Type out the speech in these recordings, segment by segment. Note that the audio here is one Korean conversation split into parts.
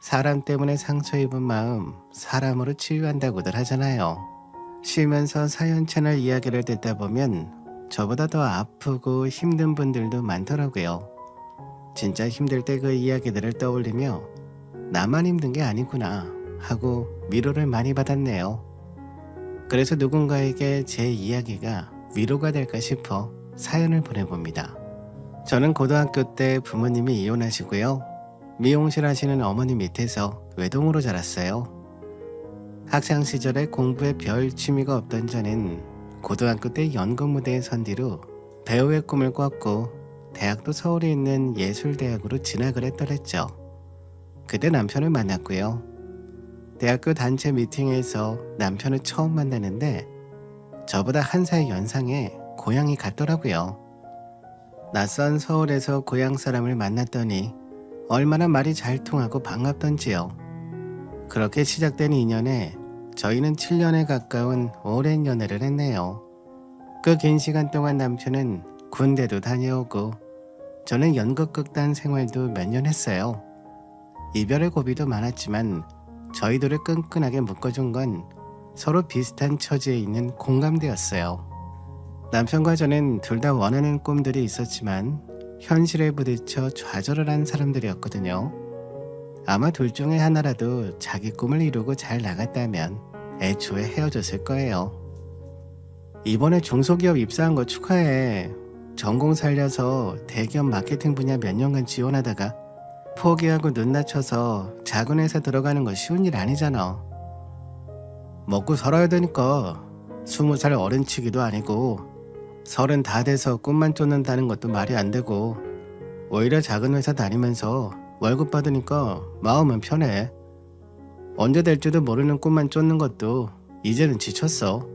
사람 때문에 상처 입은 마음 사람으로 치유한다고들 하잖아요. 쉬면서 사연 채널 이야기를 듣다 보면 저보다 더 아프고 힘든 분들도 많더라고요. 진짜 힘들 때 그 이야기들을 떠올리며 나만 힘든 게 아니구나 하고 위로를 많이 받았네요. 그래서 누군가에게 제 이야기가 위로가 될까 싶어 사연을 보내봅니다. 저는 고등학교 때 부모님이 이혼하시고요. 미용실 하시는 어머니 밑에서 외동으로 자랐어요. 학창 시절에 공부에 별 취미가 없던 저는 고등학교 때 연극 무대에 선 뒤로 배우의 꿈을 꿨고 대학도 서울에 있는 예술대학으로 진학을 했더랬죠. 그때 남편을 만났고요. 대학교 단체 미팅에서 남편을 처음 만나는데 저보다 한 살 연상의 고향이 같더라고요. 낯선 서울에서 고향 사람을 만났더니 얼마나 말이 잘 통하고 반갑던지요. 그렇게 시작된 인연에 저희는 7년에 가까운 오랜 연애를 했네요. 그 긴 시간 동안 남편은 군대도 다녀오고 저는 연극극단 생활도 몇 년 했어요. 이별의 고비도 많았지만 저희들을 끈끈하게 묶어준 건 서로 비슷한 처지에 있는 공감대였어요. 남편과 저는 둘 다 원하는 꿈들이 있었지만 현실에 부딪혀 좌절을 한 사람들이었거든요. 아마 둘 중에 하나라도 자기 꿈을 이루고 잘 나갔다면 애초에 헤어졌을 거예요. 이번에 중소기업 입사한 거 축하해. 전공 살려서 대기업 마케팅 분야 몇 년간 지원하다가 포기하고 눈 낮춰서 작은 회사 들어가는 거 쉬운 일 아니잖아. 먹고 살아야 되니까 20살 어른치기도 아니고 30 다 돼서 꿈만 쫓는다는 것도 말이 안 되고 오히려 작은 회사 다니면서 월급 받으니까 마음은 편해. 언제 될지도 모르는 꿈만 쫓는 것도 이제는 지쳤어.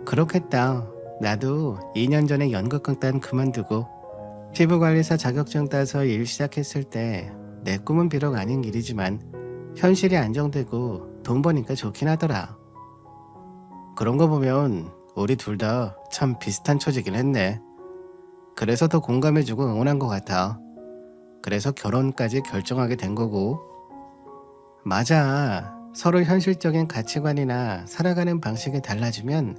그렇겠다. 나도 2년 전에 연극극단 그만두고 피부관리사 자격증 따서 일 시작했을 때 내 꿈은 비록 아닌 길이지만 현실이 안정되고 돈 버니까 좋긴 하더라. 그런 거 보면 우리 둘 다 참 비슷한 처지긴 했네. 그래서 더 공감해주고 응원한 것 같아. 그래서 결혼까지 결정하게 된 거고. 맞아. 서로 현실적인 가치관이나 살아가는 방식이 달라지면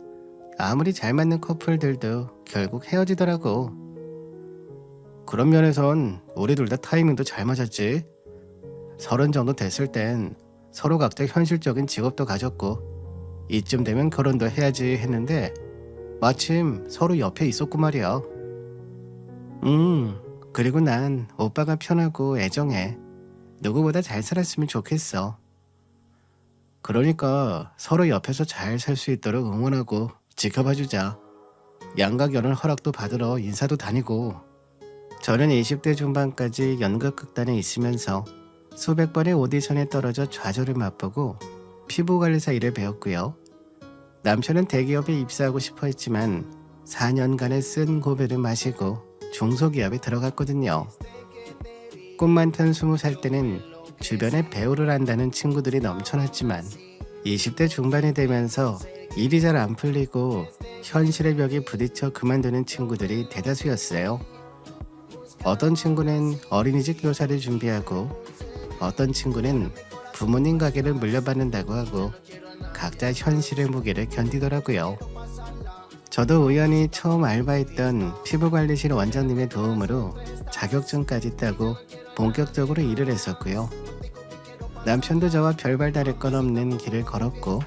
아무리 잘 맞는 커플들도 결국 헤어지더라고. 그런 면에선 우리 둘 다 타이밍도 잘 맞았지. 30 정도 됐을 땐 서로 각자 현실적인 직업도 가졌고 이쯤 되면 결혼도 해야지 했는데 마침 서로 옆에 있었고 말이야. 그리고 난 오빠가 편하고 애정해. 누구보다 잘 살았으면 좋겠어. 그러니까 서로 옆에서 잘 살 수 있도록 응원하고 지켜봐주자. 양가 결혼 허락도 받으러 인사도 다니고. 저는 20대 중반까지 연극극단에 있으면서 수백 번의 오디션에 떨어져 좌절을 맛보고 피부관리사 일을 배웠고요. 남편은 대기업에 입사하고 싶어 했지만 4년간의 쓴 고배를 마시고 중소기업에 들어갔거든요. 꿈 많던 20살 때는 주변에 배우를 한다는 친구들이 넘쳐났지만 20대 중반이 되면서 일이 잘 안 풀리고 현실의 벽에 부딪혀 그만두는 친구들이 대다수였어요. 어떤 친구는 어린이집 교사를 준비하고 어떤 친구는 부모님 가게를 물려받는다고 하고 각자 현실의 무게를 견디더라고요. 저도 우연히 처음 알바했던 피부관리실 원장님의 도움으로 자격증까지 따고 본격적으로 일을 했었고요. 남편도 저와 별발 다를 건 없는 길을 걸었고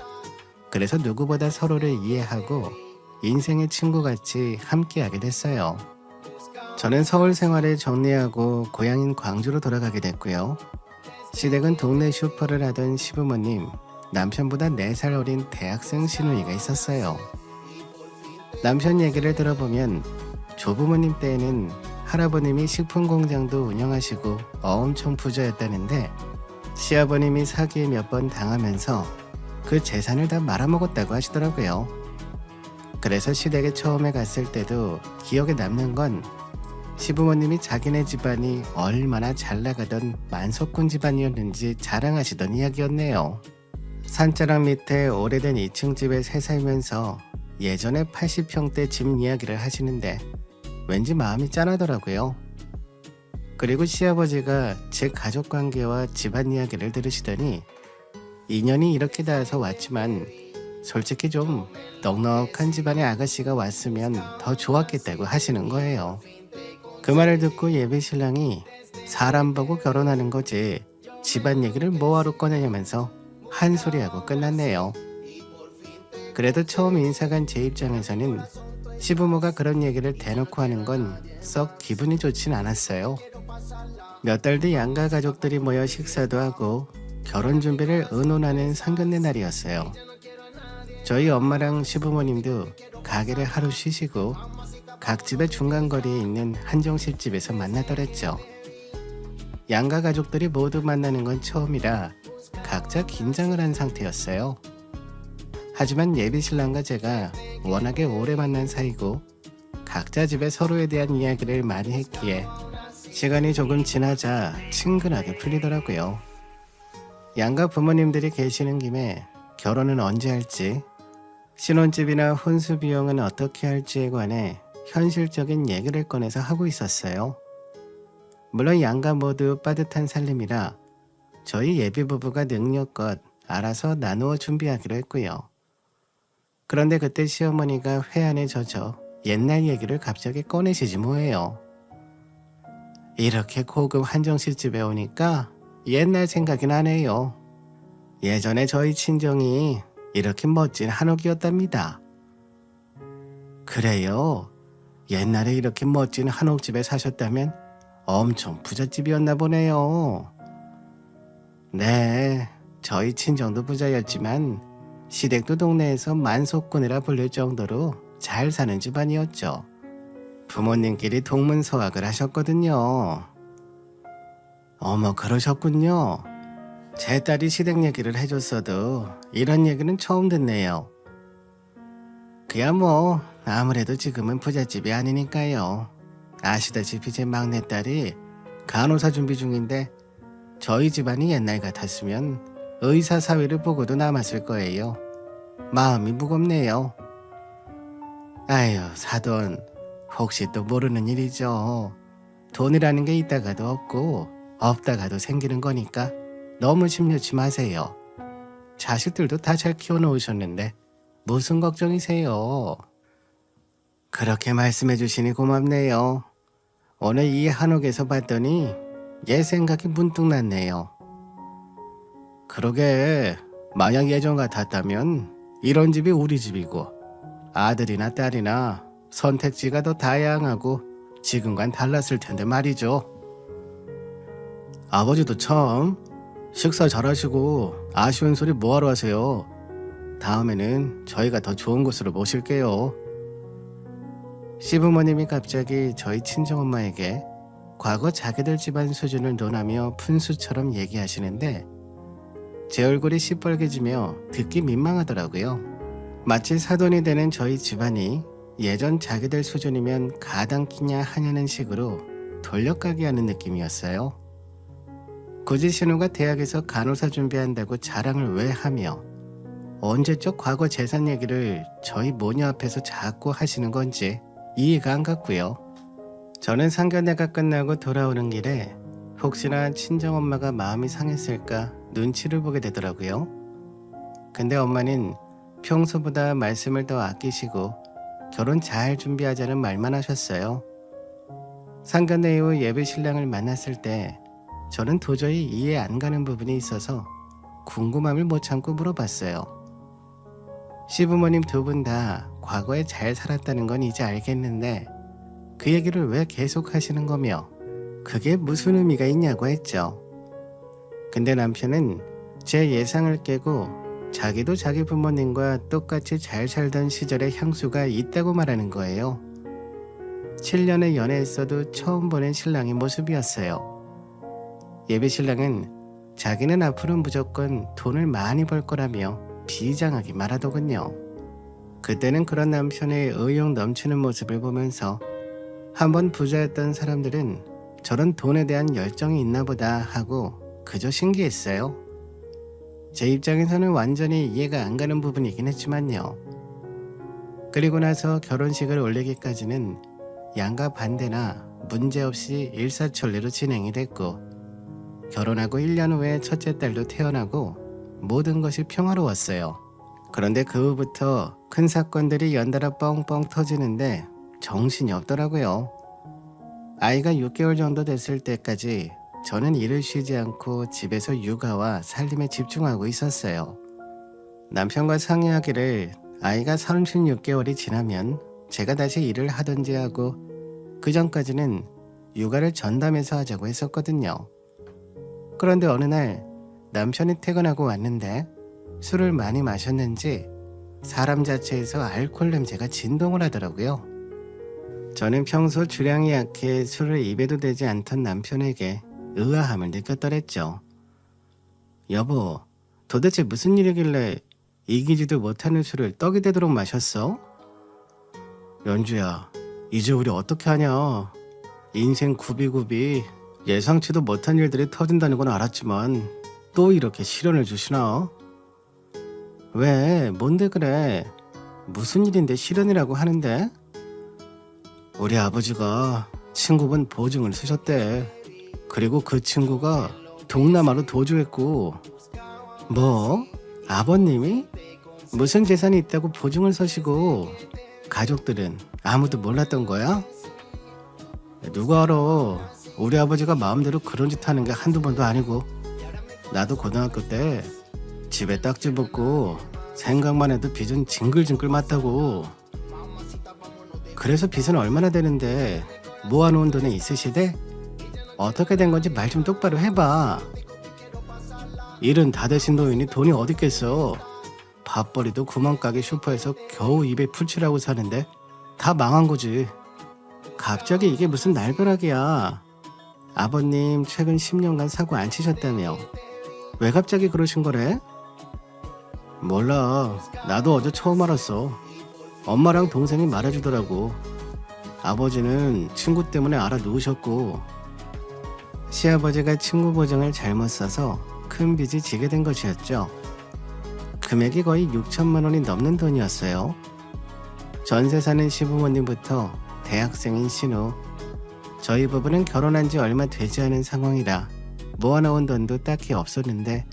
그래서 누구보다 서로를 이해하고 인생의 친구같이 함께하게 됐어요. 저는 서울 생활을 정리하고 고향인 광주로 돌아가게 됐고요. 시댁은 동네 슈퍼를 하던 시부모님, 남편보다 4살 어린 대학생 시누이가 있었어요. 남편 얘기를 들어보면 조부모님 때에는 할아버님이 식품공장도 운영하시고 엄청 부자였다는데 시아버님이 사기에 몇 번 당하면서 그 재산을 다 말아먹었다고 하시더라고요. 그래서 시댁에 처음에 갔을 때도 기억에 남는 건 시부모님이 자기네 집안이 얼마나 잘 나가던 만석군 집안이었는지 자랑하시던 이야기였네요. 산자락 밑에 오래된 2층 집에 새 살면서 예전에 80평대 집 이야기를 하시는데 왠지 마음이 짠하더라고요. 그리고 시아버지가 제 가족 관계와 집안 이야기를 들으시더니 인연이 이렇게 닿아서 왔지만 솔직히 좀 넉넉한 집안의 아가씨가 왔으면 더 좋았겠다고 하시는 거예요. 그 말을 듣고 예비 신랑이 사람 보고 결혼하는 거지 집안 얘기를 뭐하러 꺼내냐면서 한 소리하고 끝났네요. 그래도 처음 인사간 제 입장에서는 시부모가 그런 얘기를 대놓고 하는 건 썩 기분이 좋진 않았어요. 몇 달 뒤 양가 가족들이 모여 식사도 하고 결혼 준비를 의논하는 상견례 날이었어요. 저희 엄마랑 시부모님도 가게를 하루 쉬시고 각 집의 중간거리에 있는 한정식 집에서 만나더랬죠. 양가 가족들이 모두 만나는 건 처음이라 각자 긴장을 한 상태였어요. 하지만 예비 신랑과 제가 워낙에 오래 만난 사이고 각자 집에 서로에 대한 이야기를 많이 했기에 시간이 조금 지나자 친근하게 풀리더라고요. 양가 부모님들이 계시는 김에 결혼은 언제 할지, 신혼집이나 혼수 비용은 어떻게 할지에 관해 현실적인 얘기를 꺼내서 하고 있었어요. 물론 양가 모두 빠듯한 살림이라 저희 예비 부부가 능력껏 알아서 나누어 준비하기로 했고요. 그런데 그때 시어머니가 회한에 젖어 옛날 얘기를 갑자기 꺼내시지 뭐예요. 이렇게 고급 한정식 집에 오니까 옛날 생각이 나네요. 예전에 저희 친정이 이렇게 멋진 한옥이었답니다. 그래요? 옛날에 이렇게 멋진 한옥집에 사셨다면 엄청 부잣집이었나 보네요. 네, 저희 친정도 부자였지만 시댁도 동네에서 만석군이라 불릴 정도로 잘 사는 집안이었죠. 부모님끼리 동문서학을 하셨거든요. 어머, 그러셨군요. 제 딸이 시댁 얘기를 해줬어도 이런 얘기는 처음 듣네요. 그야 뭐 아무래도 지금은 부잣집이 아니니까요. 아시다시피 제 막내딸이 간호사 준비 중인데 저희 집안이 옛날 같았으면 의사 사위를 보고도 남았을 거예요. 마음이 무겁네요. 아유, 사돈, 혹시 또 모르는 일이죠. 돈이라는 게 있다가도 없고 없다가도 생기는 거니까 너무 심려치 마세요. 자식들도 다 잘 키워놓으셨는데 무슨 걱정이세요? 그렇게 말씀해 주시니 고맙네요. 오늘 이 한옥에서 봤더니 옛 생각이 문득 났네요. 그러게, 만약 예전 같았다면 이런 집이 우리 집이고 아들이나 딸이나 선택지가 더 다양하고 지금과는 달랐을 텐데 말이죠. 아버지도 참 식사 잘하시고 아쉬운 소리 뭐하러 하세요. 다음에는 저희가 더 좋은 곳으로 모실게요. 시부모님이 갑자기 저희 친정엄마에게 과거 자기들 집안 수준을 논하며 푼수처럼 얘기하시는데 제 얼굴이 시뻘개지며 듣기 민망하더라고요. 마치 사돈이 되는 저희 집안이 예전 자기들 수준이면 가당키냐 하냐는 식으로 돌려가게 하는 느낌이었어요. 굳이 신우가 대학에서 간호사 준비한다고 자랑을 왜 하며 언제적 과거 재산 얘기를 저희 모녀 앞에서 자꾸 하시는 건지 이해가 안 갔고요. 저는 상견례가 끝나고 돌아오는 길에 혹시나 친정엄마가 마음이 상했을까 눈치를 보게 되더라고요. 근데 엄마는 평소보다 말씀을 더 아끼시고 결혼 잘 준비하자는 말만 하셨어요. 상견례 이후 예비 신랑을 만났을 때 저는 도저히 이해 안 가는 부분이 있어서 궁금함을 못 참고 물어봤어요. 시부모님 두 분 다 과거에 잘 살았다는 건 이제 알겠는데 그 얘기를 왜 계속 하시는 거며 그게 무슨 의미가 있냐고 했죠. 근데 남편은 제 예상을 깨고 자기도 자기 부모님과 똑같이 잘 살던 시절의 향수가 있다고 말하는 거예요. 7년의 연애했어도 처음 보는 신랑의 모습이었어요. 예비 신랑은 자기는 앞으로 무조건 돈을 많이 벌 거라며 비장하게 말하더군요. 그때는 그런 남편의 의욕 넘치는 모습을 보면서 한번 부자였던 사람들은 저런 돈에 대한 열정이 있나 보다 하고 그저 신기했어요. 제 입장에서는 완전히 이해가 안 가는 부분이긴 했지만요. 그리고 나서 결혼식을 올리기까지는 양가 반대나 문제없이 일사천리로 진행이 됐고 결혼하고 1년 후에 첫째 딸도 태어나고 모든 것이 평화로웠어요. 그런데 그 후부터 큰 사건들이 연달아 뻥뻥 터지는데 정신이 없더라고요. 아이가 6개월 정도 됐을 때까지 저는 일을 쉬지 않고 집에서 육아와 살림에 집중하고 있었어요. 남편과 상의하기를 아이가 36개월이 지나면 제가 다시 일을 하든지 하고 그 전까지는 육아를 전담해서 하자고 했었거든요. 그런데 어느 날 남편이 퇴근하고 왔는데 술을 많이 마셨는지 사람 자체에서 알코올 냄새가 진동을 하더라고요. 저는 평소 주량이 약해 술을 입에도 대지 않던 남편에게 의아함을 느꼈더랬죠. 여보, 도대체 무슨 일이길래 이기지도 못하는 술을 떡이 되도록 마셨어? 연주야, 이제 우리 어떻게 하냐? 인생 굽이굽이 예상치도 못한 일들이 터진다는 건 알았지만 또 이렇게 시련을 주시나? 왜? 뭔데 그래? 무슨 일인데 시련이라고 하는데? 우리 아버지가 친구분 보증을 쓰셨대. 그리고 그 친구가 동남아로 도주했고. 뭐? 아버님이? 무슨 재산이 있다고 보증을 서시고 가족들은 아무도 몰랐던 거야? 누가 알아. 우리 아버지가 마음대로 그런 짓 하는 게 한두 번도 아니고. 나도 고등학교 때 집에 딱지 붙고 생각만 해도 빚은 징글징글 맞다고. 그래서 빚은 얼마나 되는데 모아놓은 돈이 있으시대? 어떻게 된 건지 말 좀 똑바로 해봐. 일은 다 되신 노인이 돈이 어디 있겠어. 밥벌이도 구멍가게 슈퍼에서 겨우 입에 풀칠하고 사는데 다 망한 거지. 갑자기 이게 무슨 날벼락이야. 아버님 최근 10년간 사고 안 치셨다며. 왜 갑자기 그러신 거래? 몰라. 나도 어제 처음 알았어. 엄마랑 동생이 말해주더라고. 아버지는 친구 때문에 알아 누우셨고. 시아버지가 친구 보증을 잘못 써서 큰 빚이 지게 된 것이었죠. 금액이 거의 6천만 원이 넘는 돈이었어요. 전세 사는 시부모님부터 대학생인 신우, 저희 부부는 결혼한 지 얼마 되지 않은 상황이라 모아놓은 돈도 딱히 없었는데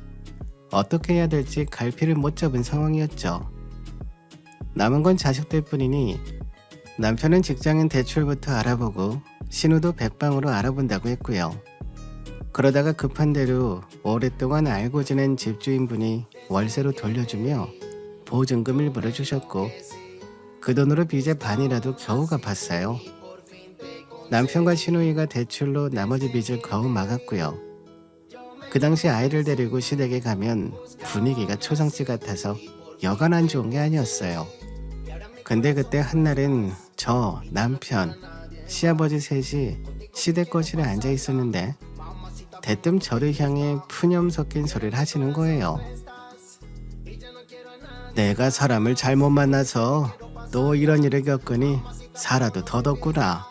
어떻게 해야 될지 갈피를 못 잡은 상황이었죠. 남은 건 자식들 뿐이니 남편은 직장인 대출부터 알아보고 신우도 백방으로 알아본다고 했고요. 그러다가 급한 대로 오랫동안 알고 지낸 집주인분이 월세로 돌려주며 보증금 일부를 주셨고 그 돈으로 빚의 반이라도 겨우 갚았어요. 남편과 신우이가 대출로 나머지 빚을 겨우 막았고요. 그 당시 아이를 데리고 시댁에 가면 분위기가 초상집 같아서 여간 안 좋은 게 아니었어요. 근데 그때 한날은 저, 남편, 시아버지 셋이 시댁 거실에 앉아 있었는데 대뜸 저를 향해 푸념 섞인 소리를 하시는 거예요. 내가 사람을 잘못 만나서 또 이런 일을 겪으니 살아도 더덥구나.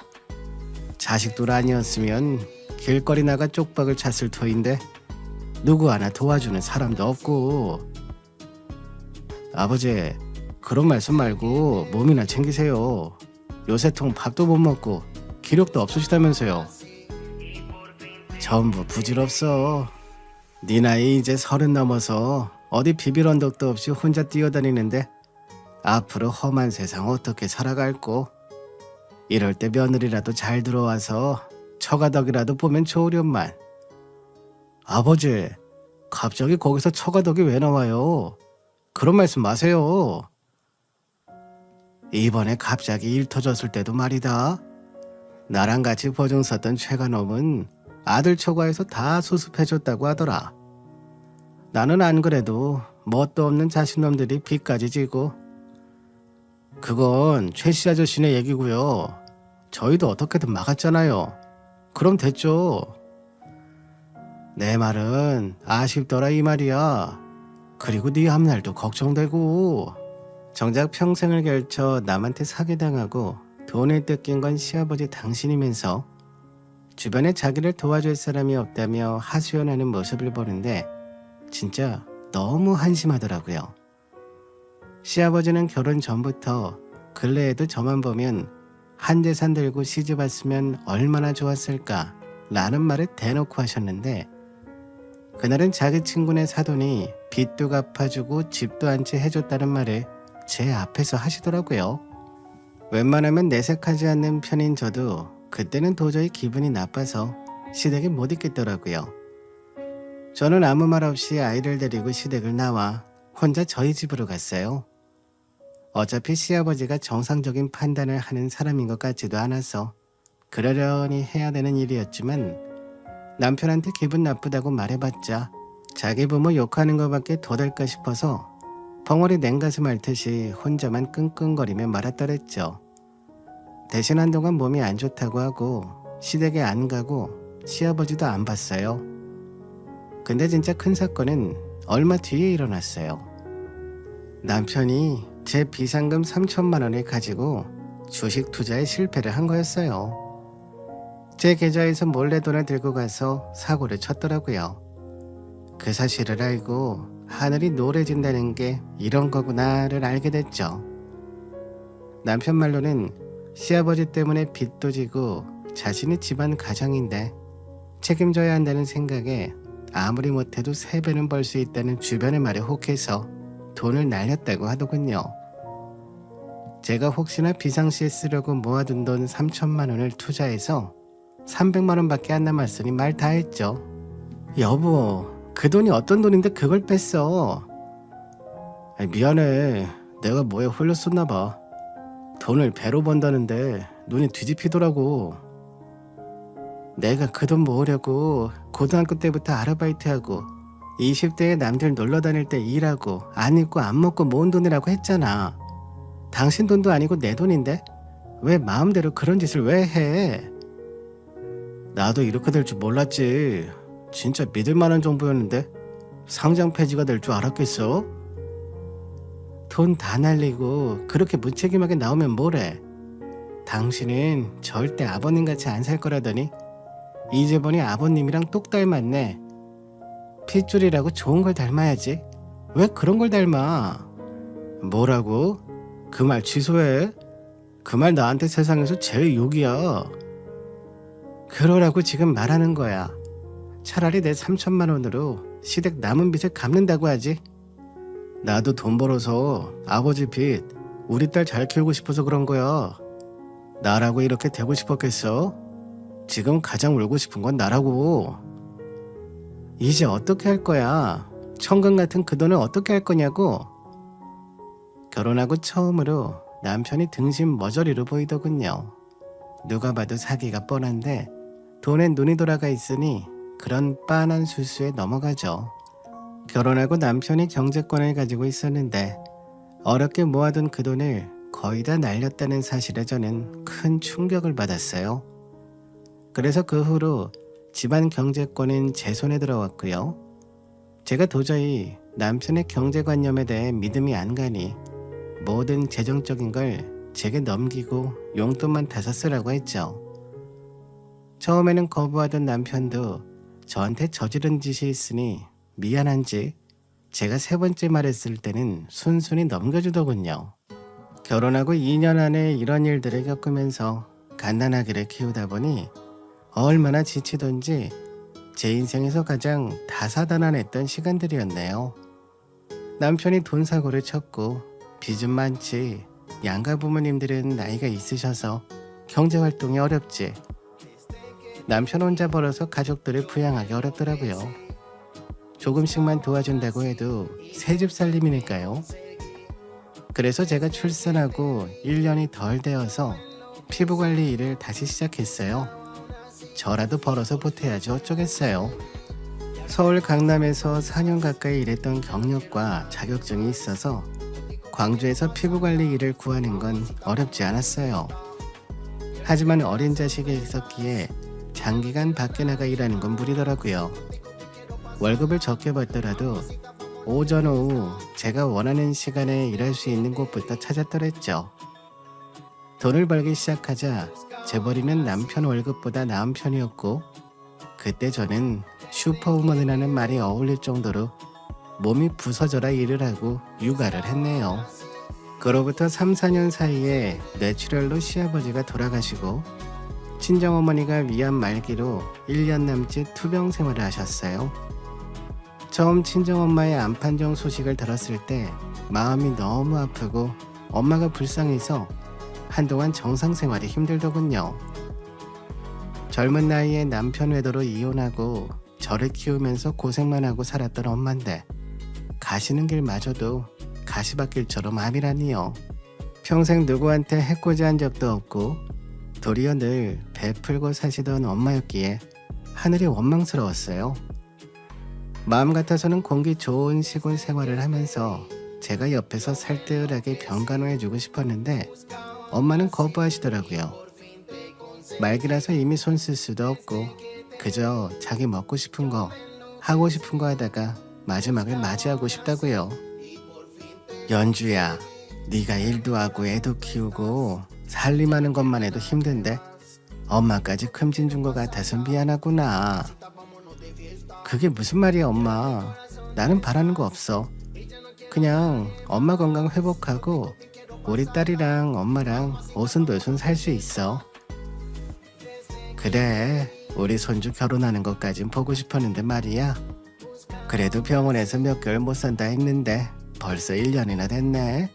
자식들 아니었으면 길거리 나가 쪽박을 찼을 터인데 누구 하나 도와주는 사람도 없고. 아버지, 그런 말씀 말고 몸이나 챙기세요. 요새통 밥도 못 먹고 기력도 없으시다면서요. 전부 부질없어. 네 나이 이제 30 넘어서 어디 비빌 언덕도 없이 혼자 뛰어다니는데 앞으로 험한 세상 어떻게 살아갈꼬. 이럴 때 며느리라도 잘 들어와서 처가덕이라도 보면 좋으련만. 아버지, 갑자기 거기서 처가덕이 왜 나와요? 그런 말씀 마세요. 이번에 갑자기 일 터졌을 때도 말이다. 나랑 같이 보증 썼던 최간호는 아들 처가에서 다 수습해줬다고 하더라. 나는 안 그래도 뭣도 없는 자식놈들이 빚까지 지고. 그건 최씨 아저씨네 얘기고요. 저희도 어떻게든 막았잖아요. 그럼 됐죠. 내 말은 아쉽더라 이 말이야. 그리고 네 앞날도 걱정되고. 정작 평생을 결쳐 남한테 사기당하고 돈을 뜯긴 건 시아버지 당신이면서 주변에 자기를 도와줄 사람이 없다며 하소연하는 모습을 보는데 진짜 너무 한심하더라고요. 시아버지는 결혼 전부터 근래에도 저만 보면 한 재산 들고 시집 왔으면 얼마나 좋았을까 라는 말을 대놓고 하셨는데, 그날은 자기 친구네 사돈이 빚도 갚아주고 집도 한 채 해줬다는 말을 제 앞에서 하시더라고요. 웬만하면 내색하지 않는 편인 저도 그때는 도저히 기분이 나빠서 시댁에 못 있겠더라고요. 저는 아무 말 없이 아이를 데리고 시댁을 나와 혼자 저희 집으로 갔어요. 어차피 시아버지가 정상적인 판단을 하는 사람인 것 같지도 않아서 그러려니 해야 되는 일이었지만, 남편한테 기분 나쁘다고 말해봤자 자기 부모 욕하는 것밖에 더 될까 싶어서 벙어리 냉가슴 앓듯이 혼자만 끙끙거리며 말았더랬죠. 대신 한동안 몸이 안 좋다고 하고 시댁에 안 가고 시아버지도 안 봤어요. 근데 진짜 큰 사건은 얼마 뒤에 일어났어요. 남편이 제 비상금 3천만 원을 가지고 주식 투자에 실패를 한 거였어요. 제 계좌에서 몰래 돈을 들고 가서 사고를 쳤더라고요. 그 사실을 알고 하늘이 노래진다는 게 이런 거구나를 알게 됐죠. 남편 말로는 시아버지 때문에 빚도 지고 자신이 집안 가장인데 책임져야 한다는 생각에 아무리 못해도 3배는 벌 수 있다는 주변의 말에 혹해서 돈을 날렸다고 하더군요. 제가 혹시나 비상시에 쓰려고 모아둔 돈 3천만 원을 투자해서 300만 원밖에 안 남았으니 말 다 했죠. 여보, 그 돈이 어떤 돈인데 그걸 뺐어? 미안해, 내가 뭐에 홀렸었나 봐. 돈을 배로 번다는데 눈이 뒤집히더라고. 내가 그 돈 모으려고 고등학교 때부터 아르바이트하고 20대에 남들 놀러 다닐 때 일하고 안 입고 안 먹고 모은 돈이라고 했잖아. 당신 돈도 아니고 내 돈인데 왜 마음대로 그런 짓을 왜 해? 나도 이렇게 될 줄 몰랐지. 진짜 믿을 만한 정보였는데 상장 폐지가 될 줄 알았겠어? 돈 다 날리고 그렇게 무책임하게 나오면 뭐래? 당신은 절대 아버님같이 안 살 거라더니 이제 보니 아버님이랑 똑 닮았네. 핏줄이라고 좋은 걸 닮아야지. 왜 그런 걸 닮아? 뭐라고? 그 말 취소해. 그 말 나한테 세상에서 제일 욕이야. 그러라고 지금 말하는 거야. 차라리 내 3천만 원으로 시댁 남은 빚을 갚는다고 하지. 나도 돈 벌어서 아버지 빚 우리 딸 잘 키우고 싶어서 그런 거야. 나라고 이렇게 되고 싶었겠어? 지금 가장 울고 싶은 건 나라고. 이제 어떻게 할 거야? 천금 같은 그 돈을 어떻게 할 거냐고. 결혼하고 처음으로 남편이 등신 머저리로 보이더군요. 누가 봐도 사기가 뻔한데 돈에 눈이 돌아가 있으니 그런 빤한 술수에 넘어가죠. 결혼하고 남편이 경제권을 가지고 있었는데 어렵게 모아둔 그 돈을 거의 다 날렸다는 사실에 저는 큰 충격을 받았어요. 그래서 그 후로 집안 경제권은 제 손에 들어왔고요. 제가 도저히 남편의 경제관념에 대해 믿음이 안 가니 모든 재정적인 걸 제게 넘기고 용돈만 다 쓰라고 했죠. 처음에는 거부하던 남편도 저한테 저지른 짓이 있으니 미안한지 제가 3번째 말했을 때는 순순히 넘겨주더군요. 결혼하고 2년 안에 이런 일들을 겪으면서 갓난아기를 키우다 보니 얼마나 지치던지 제 인생에서 가장 다사다난했던 시간들이었네요. 남편이 돈 사고를 쳤고 빚은 많지, 양가 부모님들은 나이가 있으셔서 경제활동이 어렵지, 남편 혼자 벌어서 가족들을 부양하기 어렵더라고요. 조금씩만 도와준다고 해도 새집 살림이니까요. 그래서 제가 출산하고 1년이 덜 되어서 피부관리 일을 다시 시작했어요. 저라도 벌어서 보태야지 어쩌겠어요. 서울 강남에서 4년 가까이 일했던 경력과 자격증이 있어서 광주에서 피부관리 일을 구하는 건 어렵지 않았어요. 하지만 어린 자식이 있었기에 장기간 밖에 나가 일하는 건 무리더라고요. 월급을 적게 받더라도 오전 오후 제가 원하는 시간에 일할 수 있는 곳부터 찾았더랬죠. 돈을 벌기 시작하자 재벌이는 남편 월급보다 나은 편이었고, 그때 저는 슈퍼우먼이라는 말이 어울릴 정도로 몸이 부서져라 일을 하고 육아를 했네요. 그로부터 3, 4년 사이에 뇌출혈로 시아버지가 돌아가시고 친정어머니가 위암 말기로 1년 남짓 투병 생활을 하셨어요. 처음 친정엄마의 암 판정 소식을 들었을 때 마음이 너무 아프고 엄마가 불쌍해서 한동안 정상생활이 힘들더군요. 젊은 나이에 남편 외도로 이혼하고 저를 키우면서 고생만 하고 살았던 엄마인데 가시는 길마저도 가시밭길처럼 암이라니요. 평생 누구한테 해코지 한 적도 없고 도리어 늘 베풀고 사시던 엄마였기에 하늘이 원망스러웠어요. 마음 같아서는 공기 좋은 시골 생활을 하면서 제가 옆에서 살뜰하게 병간호해주고 싶었는데 엄마는 거부하시더라고요. 말기라서 이미 손 쓸 수도 없고 그저 자기 먹고 싶은 거 하고 싶은 거 하다가 마지막을 맞이하고 싶다고요. 연주야, 네가 일도 하고 애도 키우고 살림하는 것만 해도 힘든데 엄마까지 큼진 준 것 같아서 미안하구나. 그게 무슨 말이야 엄마. 나는 바라는 거 없어. 그냥 엄마 건강 회복하고 우리 딸이랑 엄마랑 오순도순 살 수 있어. 그래, 우리 손주 결혼하는 것까진 보고 싶었는데 말이야. 그래도 병원에서 몇 개월 못 산다 했는데 벌써 1년이나 됐네.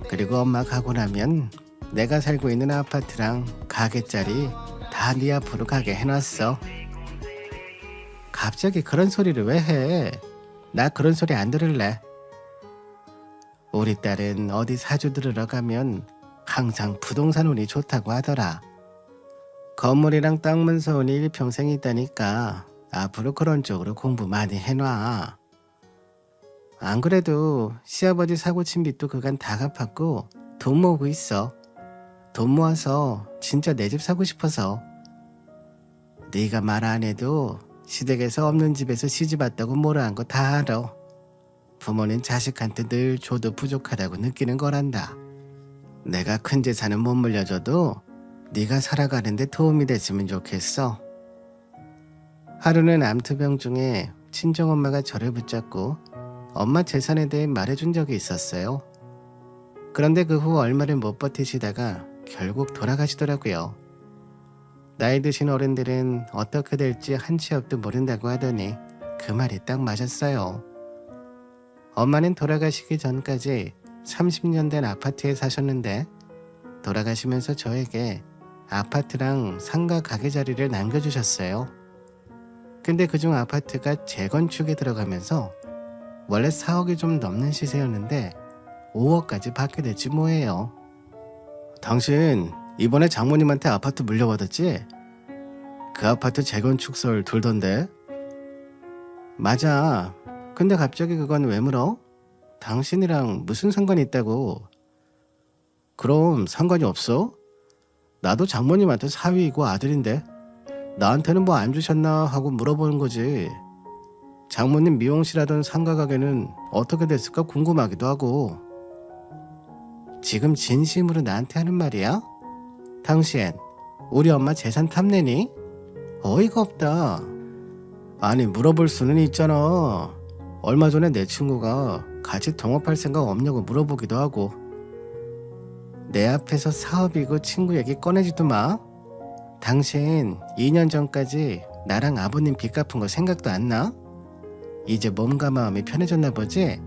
그리고 엄마 가고 나면 내가 살고 있는 아파트랑 가게짜리 다 네 앞으로 가게 해놨어. 갑자기 그런 소리를 왜 해? 나 그런 소리 안 들을래. 우리 딸은 어디 사주 들으러 가면 항상 부동산 운이 좋다고 하더라. 건물이랑 땅 문서 운이 일평생 있다니까 앞으로 그런 쪽으로 공부 많이 해놔. 안 그래도 시아버지 사고 친 빚도 그간 다 갚았고 돈 모으고 있어. 돈 모아서 진짜 내 집 사고 싶어서. 네가 말 안 해도 시댁에서 없는 집에서 시집 왔다고 뭐라 한 거 다 알아. 부모는 자식한테 늘 줘도 부족하다고 느끼는 거란다. 내가 큰 재산은 못 물려줘도 네가 살아가는데 도움이 됐으면 좋겠어. 하루는 암투병 중에 친정엄마가 저를 붙잡고 엄마 재산에 대해 말해준 적이 있었어요. 그런데 그 후 얼마를 못 버티시다가 결국 돌아가시더라고요. 나이 드신 어른들은 어떻게 될지 한치 앞도 모른다고 하더니 그 말이 딱 맞았어요. 엄마는 돌아가시기 전까지 30년 된 아파트에 사셨는데 돌아가시면서 저에게 아파트랑 상가 가게 자리를 남겨주셨어요. 근데 그중 아파트가 재건축에 들어가면서 원래 4억이 좀 넘는 시세였는데 5억까지 받게 됐지 뭐예요. 당신 이번에 장모님한테 아파트 물려받았지? 그 아파트 재건축설 돌던데? 맞아. 근데 갑자기 그건 왜 물어? 당신이랑 무슨 상관이 있다고? 그럼 상관이 없어? 나도 장모님한테 사위이고 아들인데 나한테는 뭐 안 주셨나 하고 물어보는 거지. 장모님 미용실 하던 상가 가게는 어떻게 됐을까 궁금하기도 하고. 지금 진심으로 나한테 하는 말이야? 당신 우리 엄마 재산 탐내니? 어이가 없다. 아니 물어볼 수는 있잖아. 얼마 전에 내 친구가 같이 동업할 생각 없냐고 물어보기도 하고. 내 앞에서 사업이고 친구 얘기 꺼내지도 마. 당신 2년 전까지 나랑 아버님 빚 갚은 거 생각도 안 나? 이제 몸과 마음이 편해졌나 보지?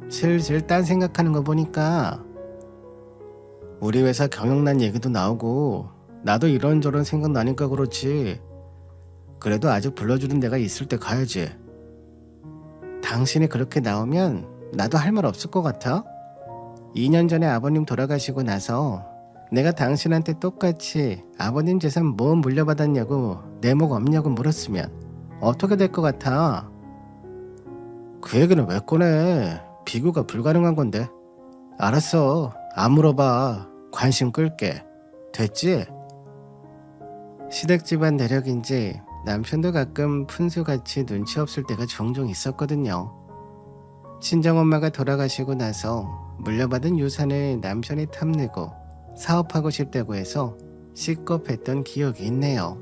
슬슬 딴 생각하는 거 보니까. 우리 회사 경영난 얘기도 나오고 나도 이런저런 생각 나니까 그렇지. 그래도 아직 불러주는 데가 있을 때 가야지. 당신이 그렇게 나오면 나도 할 말 없을 것 같아. 2년 전에 아버님 돌아가시고 나서 내가 당신한테 똑같이 아버님 재산 뭐 물려받았냐고 내목 없냐고 물었으면 어떻게 될 것 같아? 그 얘기는 왜 꺼내? 비교가 불가능한 건데. 알았어. 안 물어봐. 관심 끌게. 됐지? 시댁 집안 내력인지 남편도 가끔 푼수같이 눈치 없을 때가 종종 있었거든요. 친정엄마가 돌아가시고 나서 물려받은 유산을 남편이 탐내고 사업하고 싶다고 해서 씩겁했던 기억이 있네요.